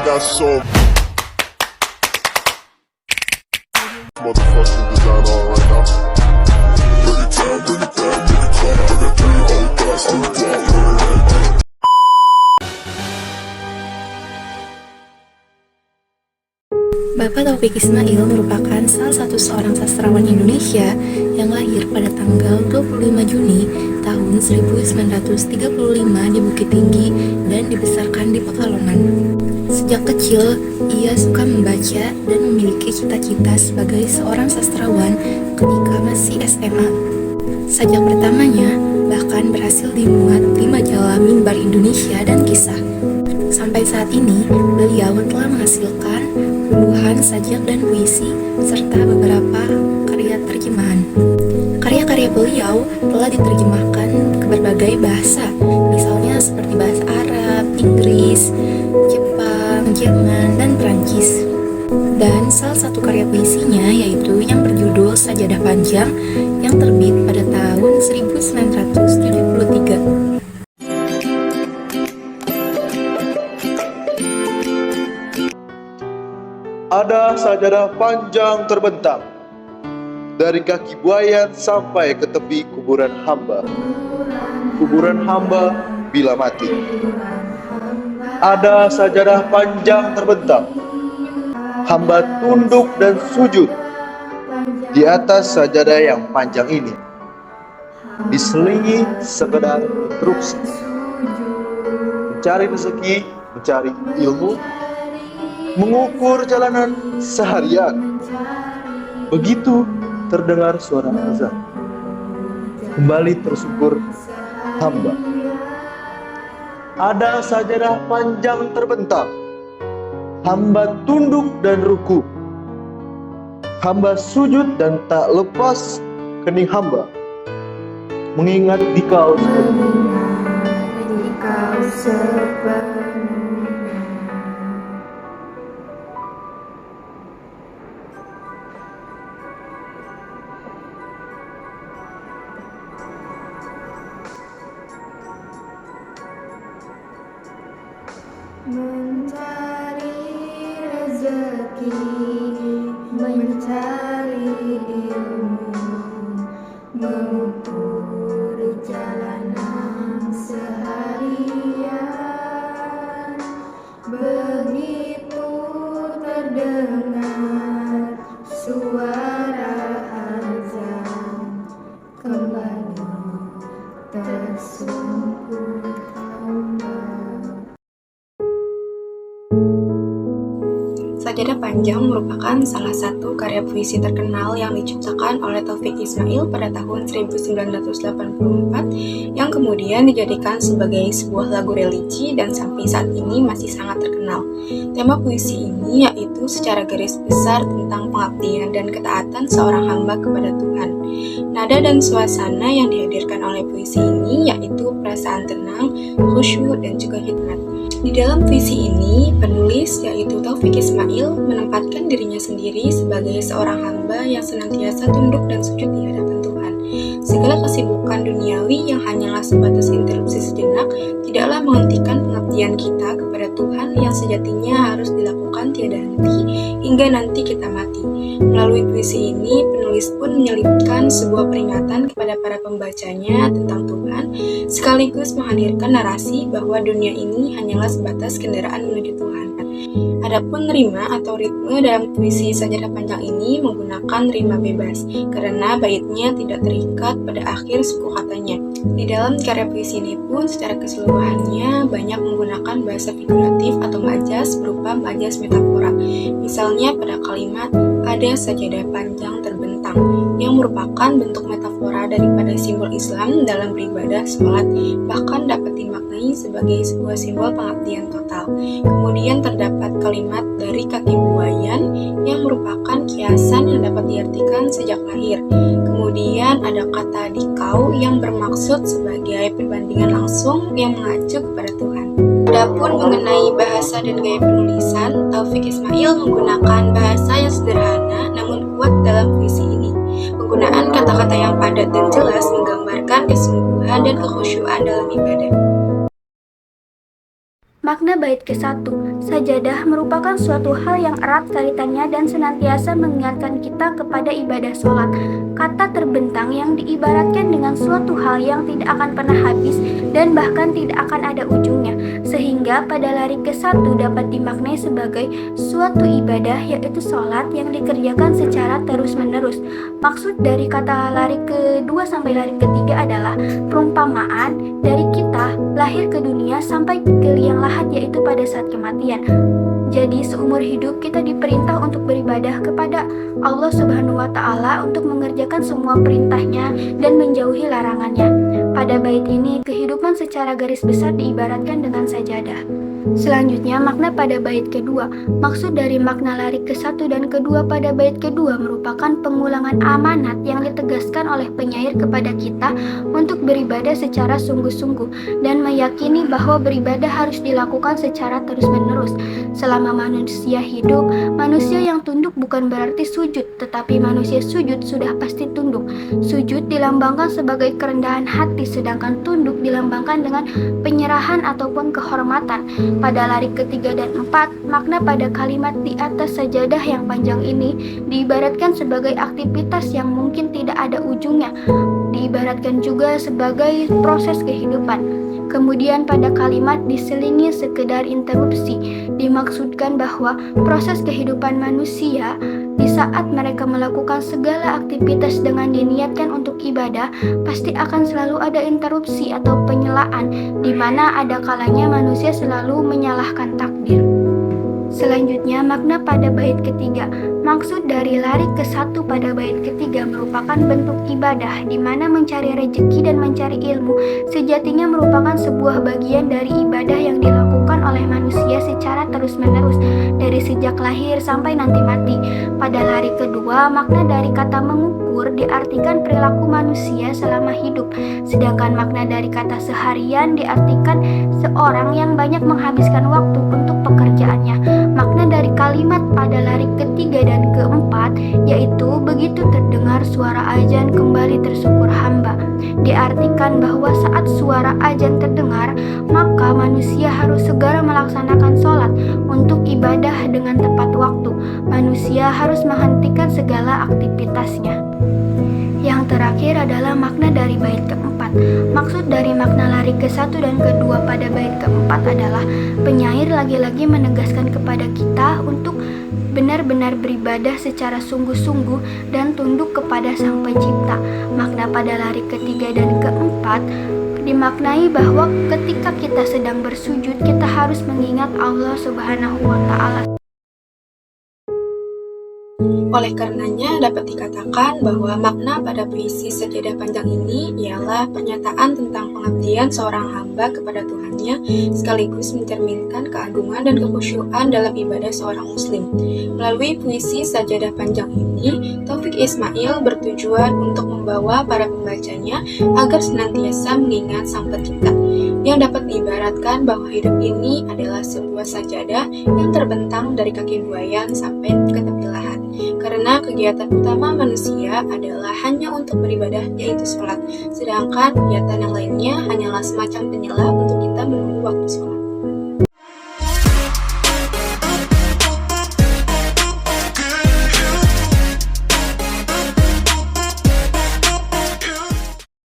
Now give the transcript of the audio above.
got some motherfucking design on right now. Bring it down, bring it down, bring it down. I got 3 old thoughts in the block. Bapak Taufik Ismail merupakan salah satu seorang sastrawan Indonesia yang lahir pada tanggal 25 Juni tahun 1935 di Bukit Tinggi dan dibesarkan di Pekalongan. Sejak kecil, ia suka membaca dan memiliki cita-cita sebagai seorang sastrawan ketika masih SMA. Sajak pertamanya bahkan berhasil dimuat di majalah Mimbar Indonesia dan Kisah. Sampai saat ini, beliau telah menghasilkan puluhan sajak dan puisi, serta beberapa karya terjemahan. Karya-karya beliau telah diterjemahkan ke berbagai bahasa, misalnya seperti bahasa Arab, Inggris, Jepang, Jerman, dan Perancis. Dan salah satu karya puisinya yaitu yang berjudul Sajadah Panjang yang terbit pada tahun 1973. Ada sajadah panjang terbentang dari kaki buayan sampai ke tepi kuburan hamba. Kuburan hamba bila mati. Ada sajadah panjang terbentang. Hamba tunduk dan sujud di atas sajadah yang panjang ini. Diselingi sekedar instruksi. Mencari rezeki, mencari ilmu, mengukur jalanan seharian. Begitu terdengar suara azan, kembali tersyukur hamba. Ada sajadah panjang terbentang. Hamba tunduk dan ruku. Hamba sujud dan tak lepas kening hamba, mengingat dikau sepenuhnya. Mencari rezeki, mencari ilmu, mengukur jalanan seharian. Begitu terdengar suara azan, kembali tersungkur hamba. Sajadah Panjang merupakan salah satu karya puisi terkenal yang diciptakan oleh Taufik Ismail pada tahun 1984 yang kemudian dijadikan sebagai sebuah lagu religi dan sampai saat ini masih sangat terkenal. Tema puisi ini yaitu secara garis besar tentang pengabdian dan ketaatan seorang hamba kepada Tuhan. Nada dan suasana yang dihadirkan oleh puisi ini yaitu perasaan tenang, khusyuk, dan juga hikmat. Di dalam puisi ini, penulis yaitu Taufik Ismail menempatkan dirinya sendiri sebagai seorang hamba yang senantiasa tunduk dan sujud di hadapan Tuhan. Segala kesibukan duniawi yang hanyalah sebatas interupsi sejenak tidaklah menghentikan pengabdian kita kepada Tuhan yang sejatinya harus dilakukan tiada henti hingga nanti kita mati. Melalui puisi ini, penulis pun menyelipkan sebuah peringatan kepada para pembacanya tentang Tuhan, sekaligus menghadirkan narasi bahwa dunia ini hanyalah sebatas kendaraan menuju Tuhan. Adapun rima atau ritme dalam puisi Sajadah Panjang ini menggunakan rima bebas, karena baitnya tidak terikat pada akhir suku katanya. Di dalam karya puisi ini pun secara keseluruhannya banyak menggunakan bahasa figuratif atau majas berupa majas metafora. Misalnya pada kalimat ada sajadah panjang terbentang yang merupakan bentuk metafora daripada simbol Islam dalam beribadah sholat, bahkan dapat dimaknai sebagai sebuah simbol pengabdian total. Kemudian terdapat kalimat dari kaki buayan yang merupakan kiasan yang dapat diartikan sejak lahir. Kemudian ada kata dikau yang bermaksud sebagai perbandingan langsung yang mengacu kepada Tuhan. Adapun mengenai bahasa dan gaya penulisan, Taufik Ismail menggunakan bahasa yang sederhana namun kuat dalam puisi ini. Penggunaan kata-kata yang padat dan jelas menggambarkan kesungguhan dan kekhusyuan dalam ibadah. Makna bait ke-1, sajadah merupakan suatu hal yang erat kaitannya dan senantiasa mengingatkan kita kepada ibadah sholat. Kata terbentang yang diibaratkan dengan suatu hal yang tidak akan pernah habis dan bahkan tidak akan ada ujungnya, sehingga pada lari ke-1 dapat dimaknai sebagai suatu ibadah, yaitu sholat yang dikerjakan secara terus-menerus. Maksud dari kata lari ke-2 sampai lari ke-3 adalah perumpamaan dari kita lahir ke dunia sampai ke liang lahat, yaitu pada saat kematian. Jadi seumur hidup kita diperintah untuk beribadah kepada Allah Subhanahu wa Ta'ala, untuk mengerjakan semua perintahnya dan menjauhi larangannya. Pada bait ini kehidupan secara garis besar diibaratkan dengan sajadah. Selanjutnya makna pada bait kedua. Maksud dari makna lari ke-1 dan ke-2 pada bait kedua merupakan pengulangan amanat yang ditegaskan oleh penyair kepada kita untuk beribadah secara sungguh-sungguh dan meyakini bahwa beribadah harus dilakukan secara terus-menerus. Selama manusia hidup, manusia yang tunduk bukan berarti sujud, tetapi manusia sujud sudah pasti tunduk. Sujud dilambangkan sebagai kerendahan hati, sedangkan tunduk dilambangkan dengan penyerahan ataupun kehormatan. Pada lari ke-3 dan 4, makna pada kalimat di atas sajadah yang panjang ini diibaratkan sebagai aktivitas yang mungkin tidak ada ujungnya. Diibaratkan juga sebagai proses kehidupan. Kemudian pada kalimat diselingi sekedar interupsi, dimaksudkan bahwa proses kehidupan manusia di saat mereka melakukan segala aktivitas dengan diniatkan untuk ibadah, pasti akan selalu ada interupsi atau penyelaan, di mana ada kalanya manusia selalu menyalahkan takdir. Selanjutnya makna pada bait ketiga. Maksud dari lari ke-1 pada bait ketiga merupakan bentuk ibadah, di mana mencari rezeki dan mencari ilmu sejatinya merupakan sebuah bagian dari ibadah yang dilakukan oleh manusia secara terus-menerus dari sejak lahir sampai nanti mati. Pada lari kedua, makna dari kata mengukur diartikan perilaku manusia selama hidup, sedangkan makna dari kata seharian diartikan seorang yang banyak menghabiskan waktu untuk pekerjaannya. Makna dari kalimat pada lari ketiga dan keempat yaitu begitu terdengar suara azan kembali tersyukur hamba. Diartikan bahwa saat suara azan terdengar, maka manusia harus segera melaksanakan sholat untuk ibadah dengan tepat waktu. Manusia harus menghentikan segala aktivitasnya. Yang terakhir adalah makna dari bait keempat. Maksud dari makna lari ke-1 dan ke-2 pada bait keempat adalah penyair lagi-lagi menegaskan kepada kita untuk benar-benar beribadah secara sungguh-sungguh dan tunduk kepada Sang Pencipta. Makna pada lari ketiga dan keempat dimaknai bahwa ketika kita sedang bersujud, kita harus mengingat Allah Subhanahu wa Ta'ala. Oleh karenanya dapat dikatakan bahwa makna pada puisi Sajadah Panjang ini ialah pernyataan tentang pengabdian seorang hamba kepada Tuhannya sekaligus mencerminkan keagungan dan kekhusyuan dalam ibadah seorang muslim. Melalui puisi Sajadah Panjang ini, Taufik Ismail bertujuan untuk membawa para pembacanya agar senantiasa mengingat Sang Pencipta, yang dapat diibaratkan bahwa hidup ini adalah sebuah sajadah yang terbentang dari kaki buayan sampai ke tepi lahat. Karena kegiatan utama manusia adalah hanya untuk beribadah, yaitu sholat, sedangkan kegiatan yang lainnya hanyalah semacam penyela untuk kita menunggu waktu sholat.